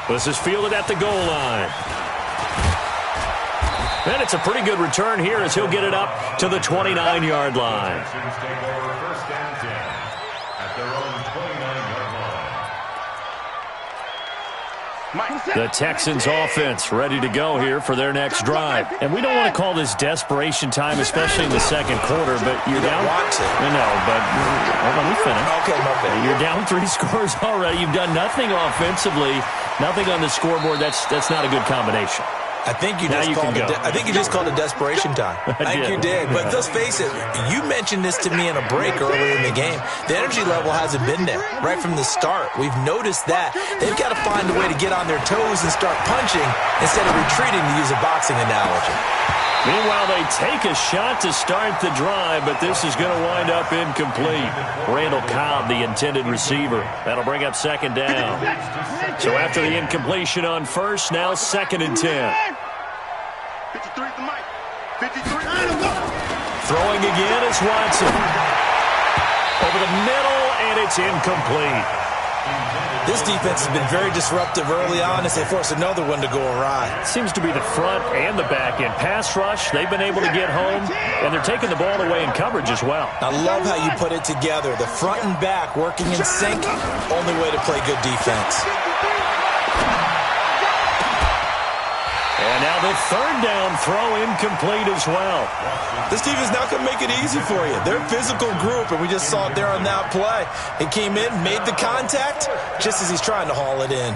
This is fielded at the goal line. And it's a pretty good return here as he'll get it up to the 29-yard line. The Texans offense ready to go here for their next drive. And we don't want to call this desperation time, especially in the second quarter, but you're down. Want to. No, but let me finish. Okay, my bad. You're down 3 scores already. You've done nothing offensively, nothing on the scoreboard. That's not a good combination. I think you just called it desperation time. I think you did. But let's face it, you mentioned this to me in a break earlier in the game. The energy level hasn't been there right from the start. We've noticed that. They've got to find a way to get on their toes and start punching instead of retreating, to use a boxing analogy. Meanwhile, they take a shot to start the drive, but this is going to wind up incomplete. Randall Cobb, the intended receiver. That'll bring up second down. So after the incompletion on first, now 2nd and 10. 53 at the mic. 53. Throwing again is Watson. Over the middle, and it's incomplete. This defense has been very disruptive early on as they force another one to go awry. Seems to be the front and the back end. Pass rush, they've been able to get home, and they're taking the ball away in coverage as well. I love how you put it together. The front and back working in sync, only way to play good defense. And now the 3rd down throw incomplete as well. This defense not going to make it easy for you. They're a physical group, and we just saw it there on that play. He came in, made the contact, just as he's trying to haul it in.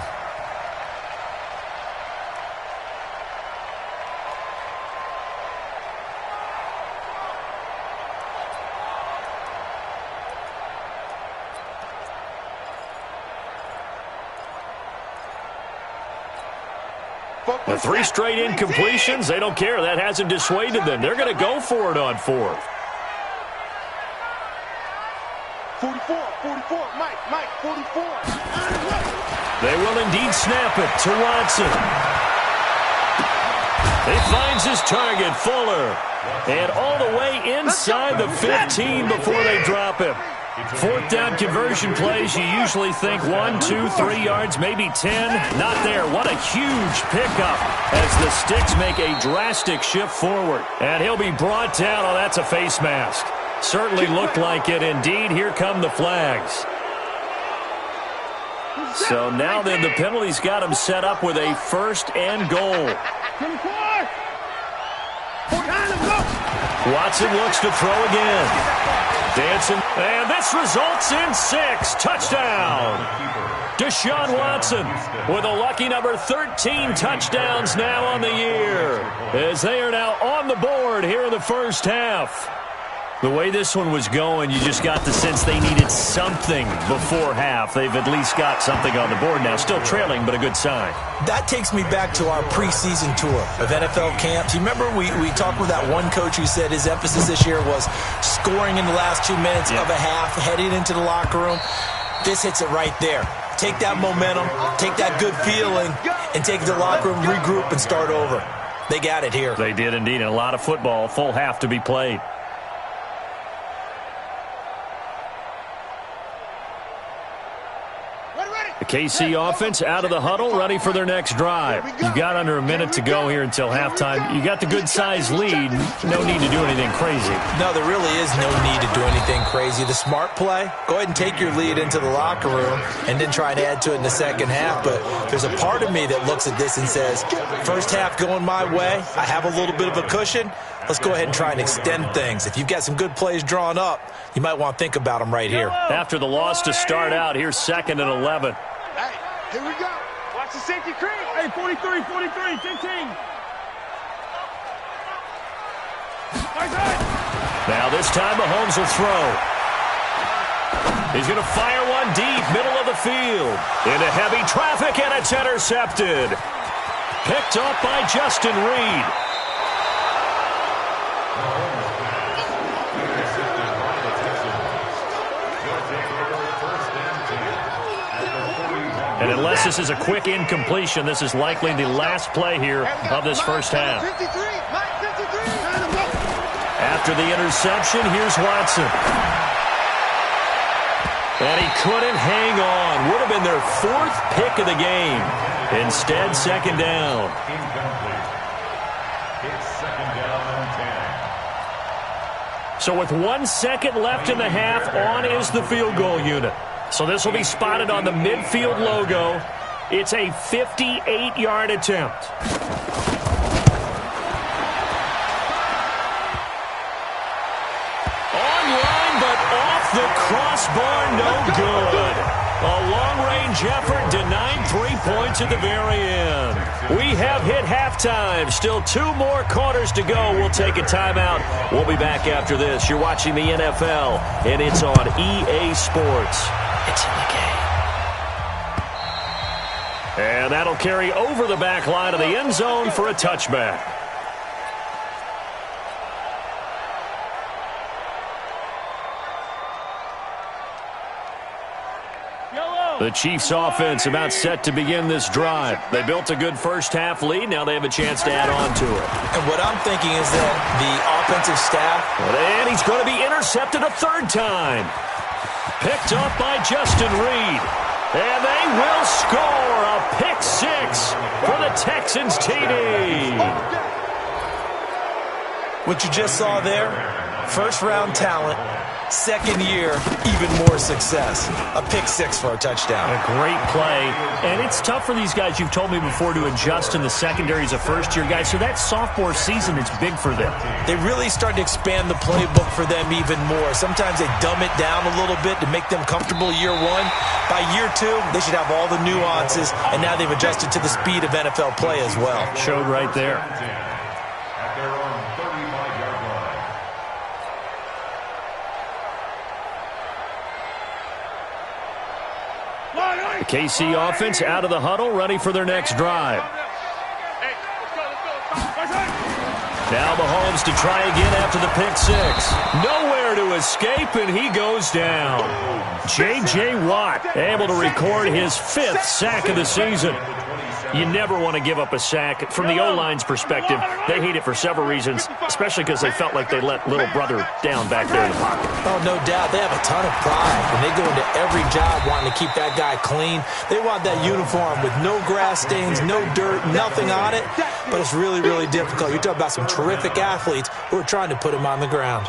The 3 straight incompletions, they don't care. That hasn't dissuaded them. They're going to go for it on 4th. 44, Mike, 44. They will indeed snap it to Watson. He finds his target, Fuller. And all the way inside the 15 before they drop him. 4th down conversion plays, you usually think 1, 2, 3 yards, maybe 10. Not there. What a huge pickup as the Sticks make a drastic shift forward. And he'll be brought down. Oh, that's a face mask. Certainly looked like it. Indeed, here come the flags. So now then the penalty's got him set up with a 1st and goal. Watson looks to throw again. Dancing, and this results in 6. Touchdown. Deshaun Watson with a lucky number 13 touchdowns now on the year, as they are now on the board here in the first half. The way this one was going, you just got the sense they needed something before half. They've at least got something on the board now. Still trailing, but a good sign. That takes me back to our preseason tour of NFL camps. You remember we talked with that one coach who said his emphasis this year was scoring in the last 2 minutes of a half, heading into the locker room. This hits it right there. Take that momentum, take that good feeling, and take it to the locker room, regroup, and start over. They got it here. They did indeed, and a lot of football, full half to be played. The KC offense out of the huddle, ready for their next drive. You've got under a minute to go here until halftime. You got the good-sized lead. No need to do anything crazy. No, there really is no need to do anything crazy. The smart play, go ahead and take your lead into the locker room and then try and add to it in the second half. But there's a part of me that looks at this and says, first half going my way, I have a little bit of a cushion. Let's go ahead and try and extend things. If you've got some good plays drawn up, you might want to think about them right here. After the loss to start out, here's 2nd and 11. Hey, here we go. Watch the safety creep. Hey, 43, 15. Now this time Mahomes will throw. He's going to fire one deep, middle of the field. Into heavy traffic, and it's intercepted. Picked up by Justin Reed. And unless this is a quick incompletion, this is likely the last play here of this first half. After the interception, here's Watson. And he couldn't hang on. Would have have been their 4th pick of the game. Instead, second down. Incomplete. It's second down and 10. So with 1 second left in the half, on is the field goal unit. So this will be spotted on the midfield logo. It's a 58-yard attempt. Online, but off the crossbar, no good. A long-range effort denying 3 points at the very end. We have hit halftime. Still 2 more quarters to go. We'll take a timeout. We'll be back after this. You're watching the NFL, and it's on EA Sports. It's in the game. And that'll carry over the back line of the end zone for a touchback. The Chiefs offense about set to begin this drive. They built a good first-half lead. Now they have a chance to add on to it. And what I'm thinking is that the offensive staff... And he's going to be intercepted a 3rd time. Picked up by Justin Reed. And they will score a pick 6 for the Texans TD. What you just saw there, first-round talent, second year, even more success. A pick 6 for a touchdown. A great play. And it's tough for these guys, you've told me before, to adjust in the secondary as a first-year guy. So that sophomore season is big for them. They really start to expand the playbook for them even more. Sometimes they dumb it down a little bit to make them comfortable year 1. By year 2, they should have all the nuances, and now they've adjusted to the speed of NFL play as well. Showed right there. At their own 35-yard line. The KC offense out of the huddle, ready for their next drive. Now Mahomes to try again after the pick 6. Nowhere to escape, and he goes down. J.J. Watt able to record his 5th sack of the season. You never want to give up a sack. From the O-line's perspective, they hate it for several reasons, especially because they felt like they let little brother down back there in the pocket. Oh, no doubt. They have a ton of pride. When they go into every job wanting to keep that guy clean, they want that uniform with no grass stains, no dirt, nothing on it. But it's really, really difficult. You're talking about some terrific athletes who are trying to put him on the ground.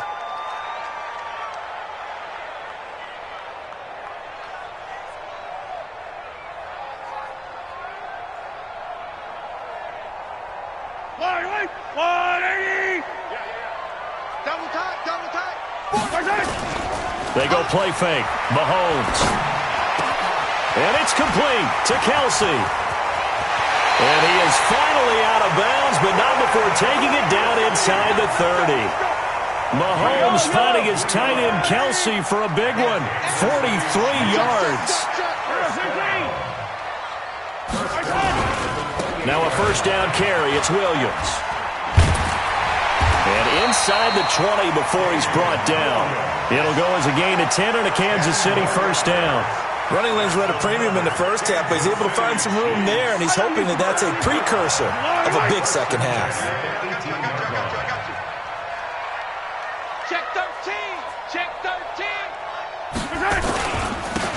They go play fake. Mahomes. And it's complete to Kelsey. And he is finally out of bounds, but not before taking it down inside the 30. Mahomes finding his tight end Kelsey for a big one. 43 yards. Now a first down carry. It's Williams. And inside the 20 before he's brought down. It'll go as a gain of 10 and a Kansas City first down. Running lanes were at a premium in the first half, but he's able to find some room there, and he's hoping that that's a precursor of a big second half. Check 13. Check 13.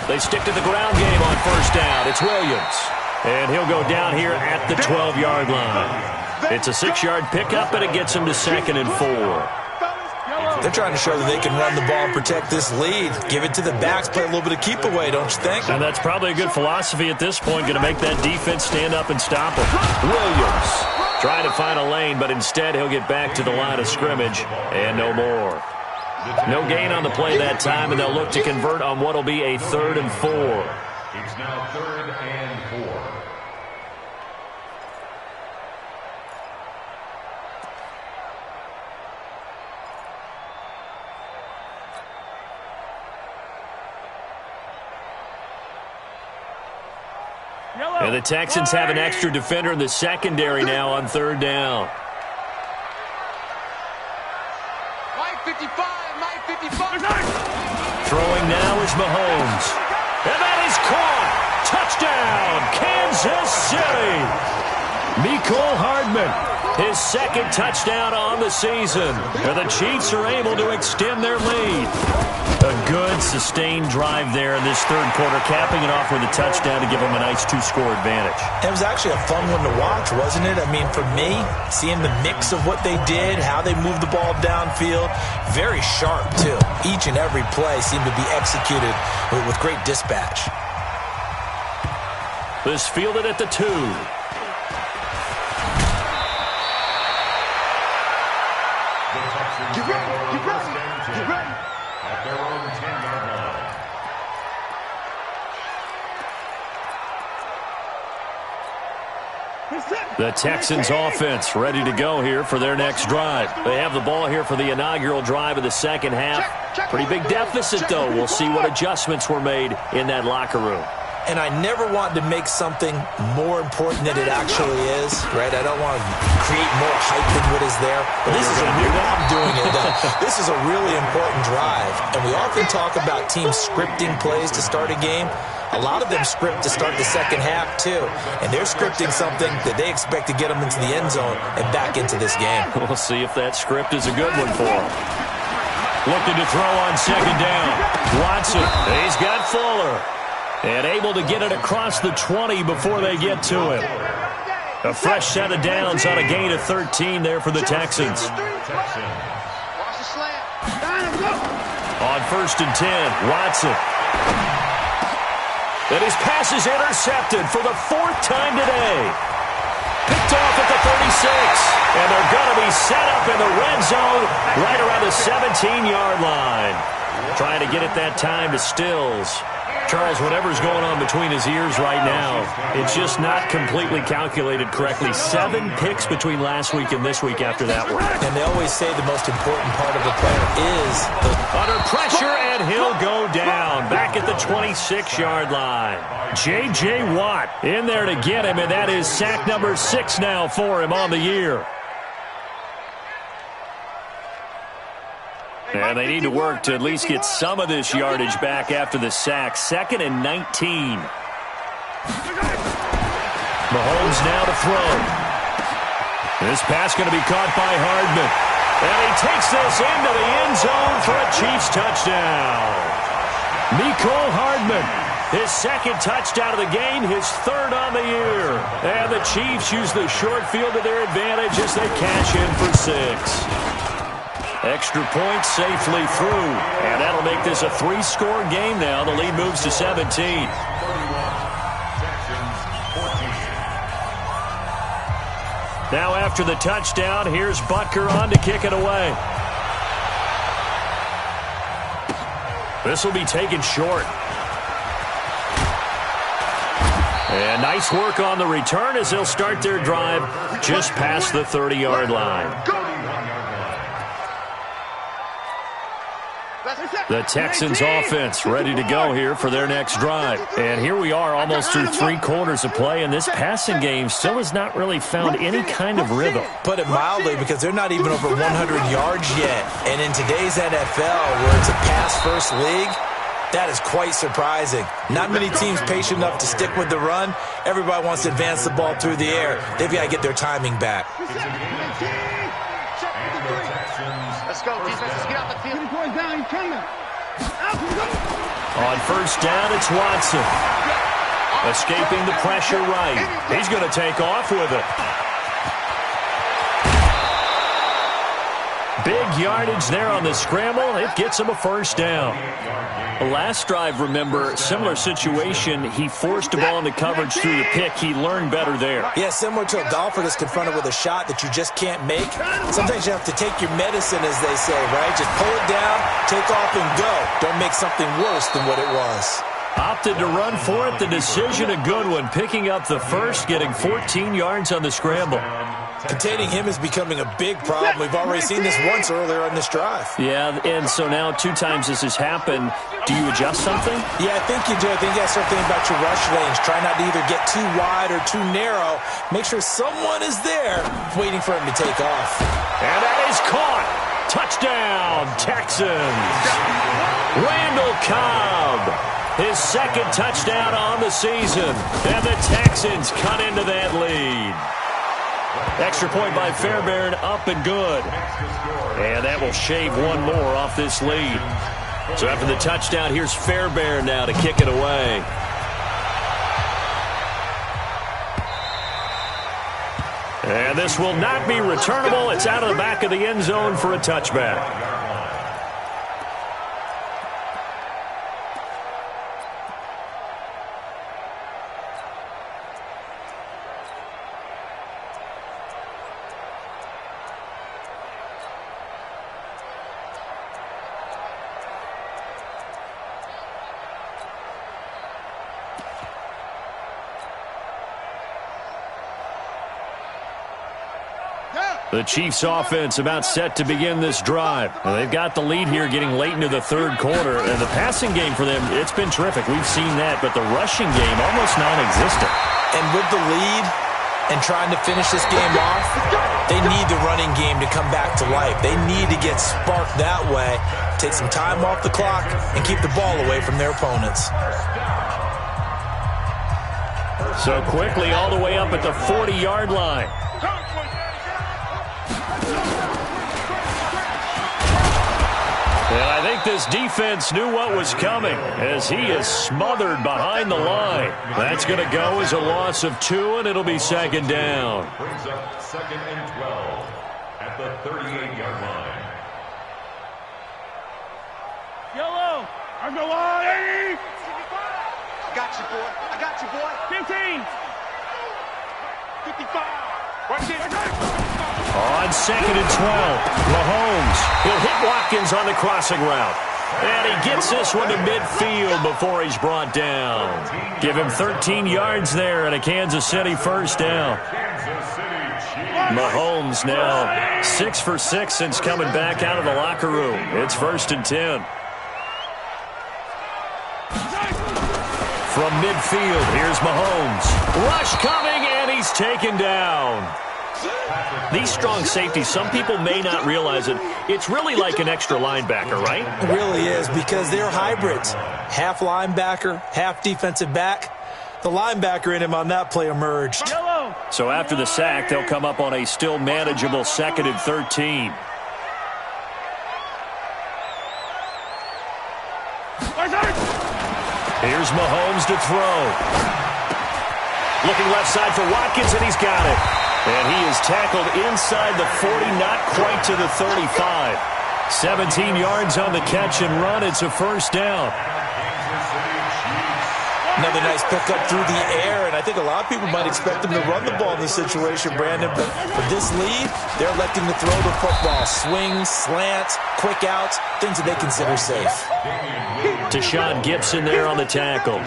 They stick to the ground game on first down. It's Williams. And he'll go down here at the 12-yard line. It's a 6-yard pickup, and it gets him to 2nd and 4. They're trying to show that they can run the ball and protect this lead. Give it to the backs, play a little bit of keep away, don't you think? And that's probably a good philosophy at this point, going to make that defense stand up and stop him. Williams trying to find a lane, but instead he'll get back to the line of scrimmage, and no more. No gain on the play that time, and they'll look to convert on what will be a 3rd and 4. It's now 3rd and 4. And the Texans have an extra defender in the secondary now on 3rd down. Mike 55, Mike 55. Throwing now is Mahomes. And that is caught. Touchdown, Kansas City. Mecole Hardman, his 2nd touchdown on the season. And the Chiefs are able to extend their lead. A good, sustained drive there in this third quarter, capping it off with a touchdown to give them a nice 2-score advantage. It was actually a fun one to watch, wasn't it? I mean, for me, seeing the mix of what they did, how they moved the ball downfield, very sharp, too. Each and every play seemed to be executed with great dispatch. This fielded at the 2. Get ready, get ready, get ready. At their own 10-yard line. The Texans offense ready to go here for their next drive. They have the ball here for the inaugural drive of the second half. Pretty big deficit, though. We'll see what adjustments were made in that locker room. And I never want to make something more important than it actually is, right? I don't want to create more hype than what is there. But this is I'm doing it. This is a really important drive. And we often talk about teams scripting plays to start a game. A lot of them script to start the second half, too. And they're scripting something that they expect to get them into the end zone and back into this game. We'll see if that script is a good one for them. Looking to throw on second down. Watson, he's got Fuller. And able to get it across the 20 before they get to him. A fresh set of downs on a gain of 13 there for the Texans. On 1st and 10, Watson. And his pass is intercepted for the 4th time today. Picked off at the 36. And they're going to be set up in the red zone right around the 17-yard line. Trying to get it that time to Stills. Charles, whatever's going on between his ears right now, it's just not completely calculated correctly. 7 picks between last week and this week after that one. And they always say the most important part of a player is under pressure, and he'll go down back at the 26-yard line. J.J. Watt in there to get him, and that is sack number 6 now for him on the year. And they need to work to at least get some of this yardage back after the sack. 2nd and 19. Mahomes now to throw. This pass going to be caught by Hardman. And he takes this into the end zone for a Chiefs touchdown. Mecole Hardman, his 2nd touchdown of the game, his 3rd on the year. And the Chiefs use the short field to their advantage as they cash in for 6. Extra point safely through. And that'll make this a 3-score game now. The lead moves to 17. Now after the touchdown, here's Butker on to kick it away. This will be taken short. And nice work on the return as they'll start their drive just past the 30-yard line. The Texans offense ready to go here for their next drive. And here we are almost through 3 quarters of play, and this passing game still has not really found any kind of rhythm. Put it mildly, because they're not even over 100 yards yet. And in today's NFL, where it's a pass-first league, that is quite surprising. Not many teams patient enough to stick with the run. Everybody wants to advance the ball through the air. They've got to get their timing back. Let's go, defense. Let's get out the field. Down, he's coming. On 1st down, it's Watson. Escaping the pressure right. He's going to take off with it. Big yardage there on the scramble. It gets him a 1st down. The last drive, remember, similar situation. He forced a ball into coverage through the pick. He learned better there. Yeah, similar to a golfer that's confronted with a shot that you just can't make. Sometimes you have to take your medicine, as they say, right? Just pull it down, take off, and go. Don't make something worse than what it was. Opted to run for it. The decision a good one. Picking up the 1st, getting 14 yards on the scramble. Containing him is becoming a big problem. We've already seen this once earlier on this drive. Yeah, and so now 2 times this has happened. Do you adjust something? Yeah, I think you do. I think you got to start thinking about your rush lanes. Try not to either get too wide or too narrow. Make sure someone is there waiting for him to take off. And that is caught. Touchdown, Texans. Randall Cobb, his 2nd touchdown on the season. And the Texans cut into that lead. Extra point by Fairbairn, up and good. And that will shave 1 more off this lead. So after the touchdown, here's Fairbairn now to kick it away. And this will not be returnable. It's out of the back of the end zone for a touchback. The Chiefs offense about set to begin this drive. Now, they've got the lead here getting late into the third quarter, and the passing game for them, it's been terrific. We've seen that, but the rushing game almost non-existent. And with the lead and trying to finish this game off, they need the running game to come back to life. They need to get sparked that way, take some time off the clock, and keep the ball away from their opponents. So quickly all the way up at the 40-yard line. And I think this defense knew what was coming as he is smothered behind the line. That's going to go as a loss of 2, and it'll be second down. Brings up 2nd and 12 at the 38-yard line. Yellow. I go on, 80. I got you, boy. I got you, boy. 15. 55. Watch it. On 2nd and 12, Mahomes. He'll hit Watkins on the crossing route. And he gets this one to midfield before he's brought down. Give him 13 yards there and a Kansas City first down. Mahomes now 6 for 6 since coming back out of the locker room. It's 1st and 10. From midfield, here's Mahomes. Rush coming, and he's taken down. These strong safeties, some people may not realize it. It's really like an extra linebacker, right? It really is, because they're hybrids. Half linebacker, half defensive back. The linebacker in him on that play emerged. So after the sack, they'll come up on a still manageable 2nd and 13. Here's Mahomes to throw. Looking left side for Watkins, and he's got it. And he is tackled inside the 40, not quite to the 35. 17 yards on the catch and run. It's a first down. Another nice pickup through the air, and I think a lot of people might expect them to run the ball in this situation, Brandon. But with this lead, they're electing to throw the football. Swings, slants, quick outs, things that they consider safe. Deshaun Gibson there on the tackle.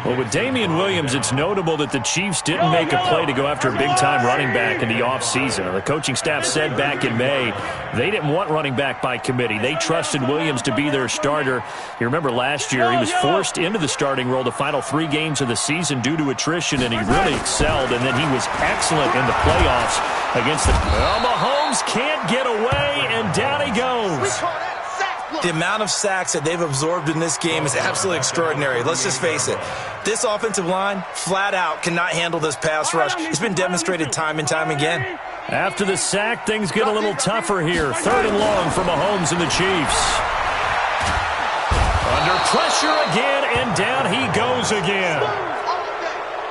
Well, with Damian Williams, it's notable that the Chiefs didn't make a play to go after a big-time running back in the offseason. The coaching staff said back in May they didn't want running back by committee. They trusted Williams to be their starter. You remember last year he was forced into the starting role the final 3 games of the season due to attrition, and he really excelled, and then he was excellent in the playoffs against the... Well, Mahomes can't get away, and down he goes. The amount of sacks that they've absorbed in this game is absolutely extraordinary. Let's just face it. This offensive line, flat out, cannot handle this pass rush. It's been demonstrated time and time again. After the sack, things get a little tougher here. 3rd and long for Mahomes and the Chiefs. Under pressure again, and down he goes again.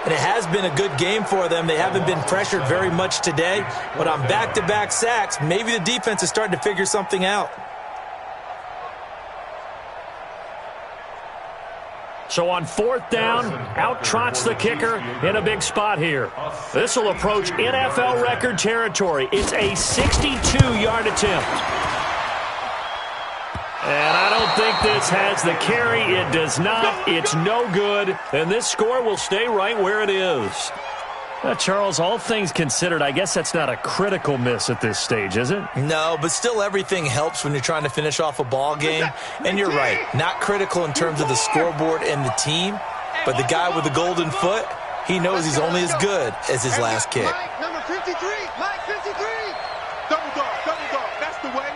And it has been a good game for them. They haven't been pressured very much today, but on back-to-back sacks, maybe the defense is starting to figure something out. So on 4th down, out trots the kicker in a big spot here. This will approach NFL record territory. It's a 62-yard attempt. And I don't think this has the carry. It does not. It's no good. And this score will stay right where it is. Charles, all things considered, I guess that's not a critical miss at this stage, is it? No, but still everything helps when you're trying to finish off a ball game. And you're right, not critical in terms of the scoreboard and the team, but the guy with the golden foot, he knows he's only as good as his last kick. Mike, number 53. Mike, 53. Double dog. That's the way.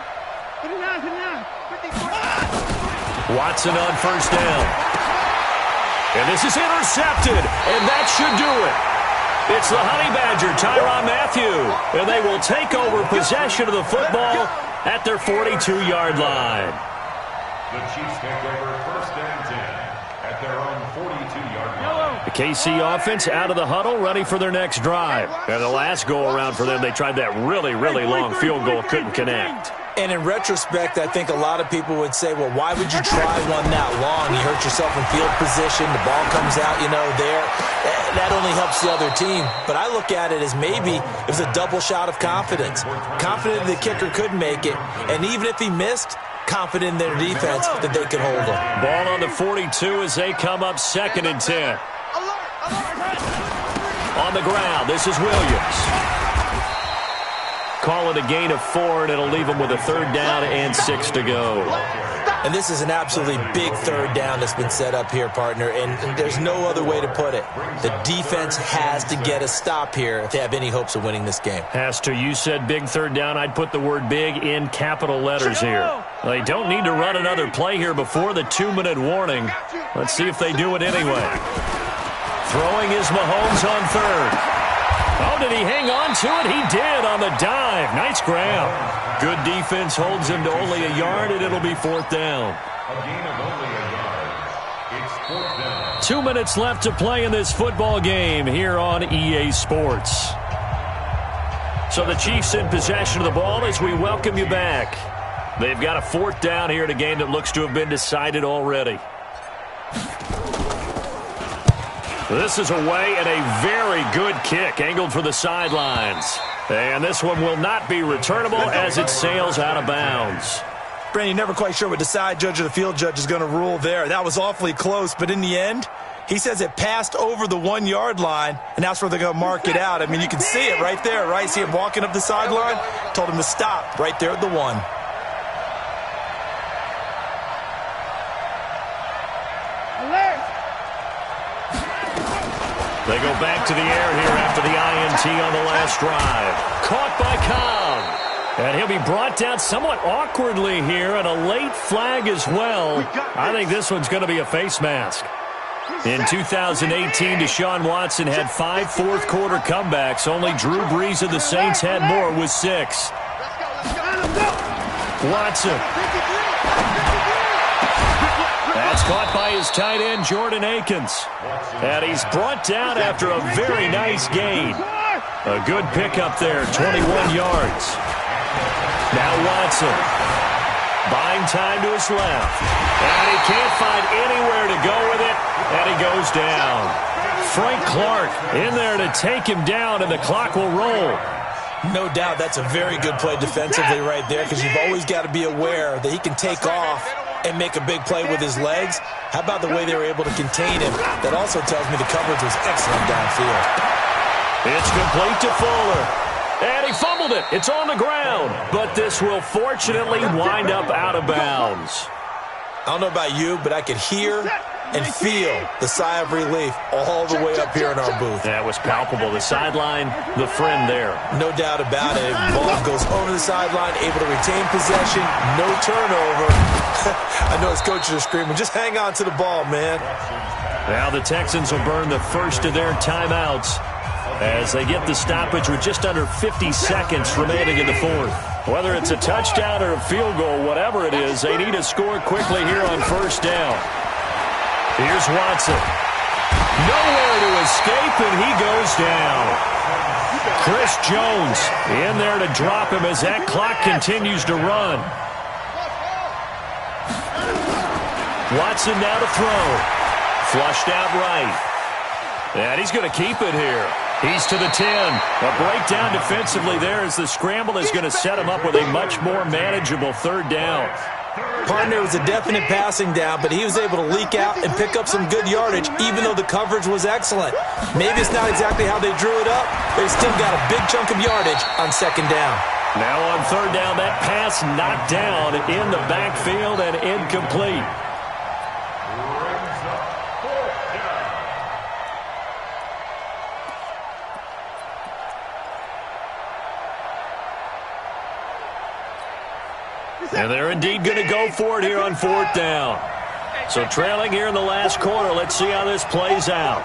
59, 59. 54. Watson on 1st down. And this is intercepted, and that should do it. It's the Honey Badger, Tyrann Mathieu, and they will take over possession of the football at their 42-yard line. The Chiefs take over 1st and 10 at their own 42-yard line. The KC offense out of the huddle, ready for their next drive. And the last go-around for them, they tried that really, really long field goal, couldn't connect. And in retrospect, I think a lot of people would say, well, why would you try one that long? You hurt yourself in field position. The ball comes out, there. That only helps the other team. But I look at it as maybe it was a double shot of confidence. Confident the kicker could make it. And even if he missed, confident in their defense that they could hold him. Ball on the 42 as they come up 2nd and 10. On the ground, this is Williams. Call it a gain of 4, and it'll leave them with a 3rd down and 6 to go. And this is an absolutely big 3rd down that's been set up here, partner, and there's no other way to put it. The defense has to get a stop here if they have any hopes of winning this game. Has to. You said big 3rd down. I'd put the word big in capital letters here. They don't need to run another play here before the 2-minute warning. Let's see if they do it anyway. Throwing is Mahomes on 3rd. Oh, did he hang on to it? He did on the dive. Nice grab. Good defense holds him to only a yard, and it'll be 4th down. A gain of only a yard. It's 4th down. 2 minutes left to play in this football game here on EA Sports. So the Chiefs in possession of the ball as we welcome you back. They've got a 4th down here in a game that looks to have been decided already. This is away and a very good kick angled for the sidelines. And this one will not be returnable as it sails out of bounds. Brandon, you're never quite sure what the side judge or the field judge is going to rule there. That was awfully close, but in the end, he says it passed over the 1-yard line, and that's where they're going to mark it out. I mean, you can see it right there, right? See him walking up the sideline? Told him to stop right there at the 1. They go back to the air here after the INT on the last drive. Caught by Cobb. And he'll be brought down somewhat awkwardly here, and a late flag as well. I think this one's going to be a face mask. In 2018, Deshaun Watson had 5 fourth-quarter comebacks. Only Drew Brees of the Saints had more with 6. Watson. That's caught by his tight end, Jordan Akins. And he's brought down after a very nice gain. A good pickup there, 21 yards. Now Watson. Buying time to his left. And he can't find anywhere to go with it. And he goes down. Frank Clark in there to take him down, and the clock will roll. No doubt that's a very good play defensively right there, because you've always got to be aware that he can take off and make a big play with his legs. How about the way they were able to contain him? That also tells me the coverage was excellent downfield. It's complete to Fuller. And he fumbled it. It's on the ground. But this will fortunately wind up out of bounds. I don't know about you, but I could hear and feel the sigh of relief all the way up here in our booth. That was palpable. The sideline, the friend there. No doubt about it. Ball goes over the sideline, able to retain possession, no turnover. I know his coaches are screaming, just hang on to the ball, man. Now the Texans will burn the first of their timeouts as they get the stoppage with just under 50 seconds remaining in the 4th. Whether it's a touchdown or a field goal, whatever it is, they need to score quickly here on 1st down. Here's Watson. Nowhere to escape, and he goes down. Chris Jones in there to drop him as that clock continues to run. Watson now to throw. Flushed out right. And he's going to keep it here. He's to the 10. A breakdown defensively there as the scramble is going to set him up with a much more manageable 3rd down. Partner, was a definite passing down, but he was able to leak out and pick up some good yardage, even though the coverage was excellent. Maybe it's not exactly how they drew it up, but he still got a big chunk of yardage on 2nd down. Now on 3rd down, that pass knocked down in the backfield and incomplete. And they're indeed going to go for it here on 4th down. So trailing here in the last quarter. Let's see how this plays out.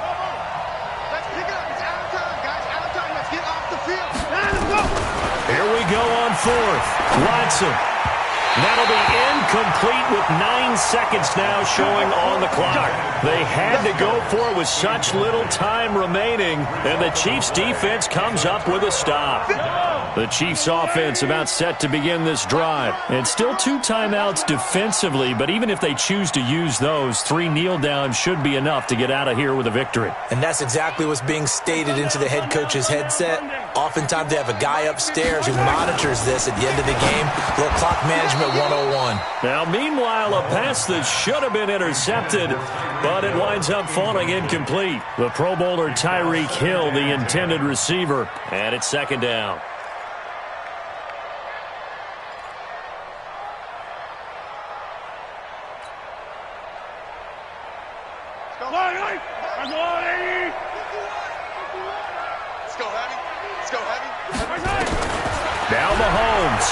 Let's pick it up. It's out of time, guys. Out of time. Let's get off the field. Here we go on 4th. Watson. That'll be incomplete with 9 seconds now showing on the clock. They had to go for it with such little time remaining, and the Chiefs' defense comes up with a stop. The Chiefs' offense about set to begin this drive. And still 2 timeouts defensively, but even if they choose to use those, 3 kneel downs should be enough to get out of here with a victory. And that's exactly what's being stated into the head coach's headset. Oftentimes they have a guy upstairs who monitors this at the end of the game. Little clock management 101. Now, meanwhile, a pass that should have been intercepted, but it winds up falling incomplete. The Pro Bowler Tyreek Hill, the intended receiver, and it's second down. Now Mahomes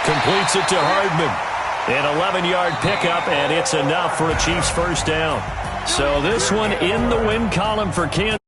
completes it to Hardman. An 11-yard pickup, and it's enough for a Chiefs first down. So this one in the win column for Kansas.